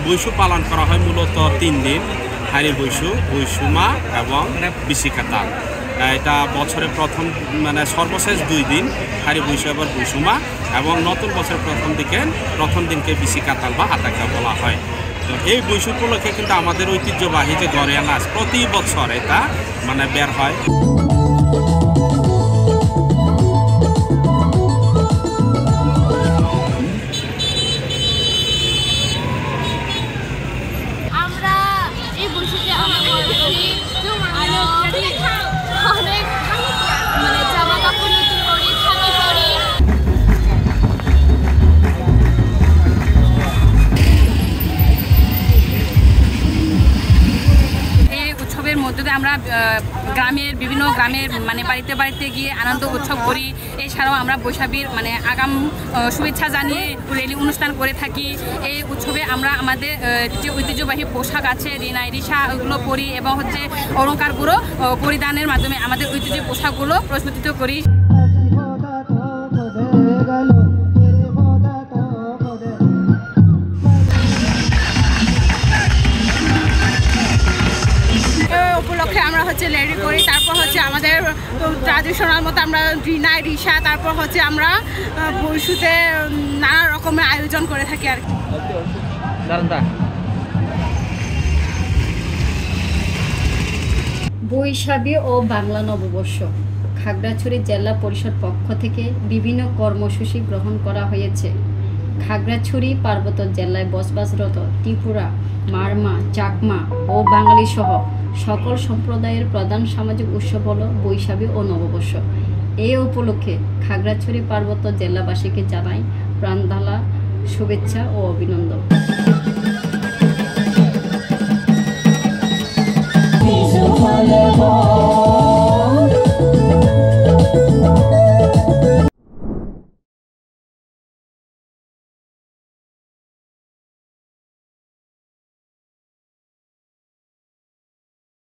বৈশু পালন করা হয় মূলত 3 দিন। হাড়ি বৈশু, বৈশুমা এবং বিশিকাতাল। এটা বছরের প্রথম মানে সর্বশেষ 2 দিন হাড়ি বৈশু এবং বৈশুমা, এবং নতুন বছরের প্রথম দিনকে বিশিকাতাল বা হাতাকা বলা হয়। তো এই বৈশু উপলক্ষে কিন্তু আমাদের ঐতিহ্যবাহী যে গড়িয়া নাচ প্রতি বছর এটা মানে বের হয়। মধ্যে আমরা বিভিন্ন গ্রামের মানে বাড়িতে গিয়ে আনন্দ উৎসব করি। এছাড়াও আমরা বৈশাখীর মানে আগাম শুভেচ্ছা জানিয়ে রেলি অনুষ্ঠান করে থাকি। এই উৎসবে আমরা আমাদের যে ঐতিহ্যবাহী পোশাক আছে রিনাই রিসা ওগুলো পরি এবং অলঙ্কারগুলো পরিধানের মাধ্যমে আমাদের ঐতিহ্য পোশাকগুলো প্রস্ফুটিত করি। উপলক্ষে আমরা লেডি করি, তারপর আমাদের ট্রাডিশনাল মতো আমরা রিনাই রিসা, তারপর আমরা বৈশুতে নানা রকমের আয়োজন করে থাকি আর কি। বৈশাখী ও বাংলা নববর্ষ খাগড়াছড়ি জেলা পরিষদ পক্ষ থেকে বিভিন্ন কর্মসূচি গ্রহণ করা হয়েছে। খাগড়াছড়ি পার্বত্য জেলায় বসবাসরত ত্রিপুরা, মারমা, চাকমা ও বাঙালি সহ সকল সম্প্রদায়ের প্রধান সামাজিক উৎসব হল বৈশাখী ও নববর্ষ। এই উপলক্ষে খাগড়াছড়ি পার্বত্য জেলাবাসীকে জানাই প্রাণঢালা শুভেচ্ছা ও অভিনন্দন।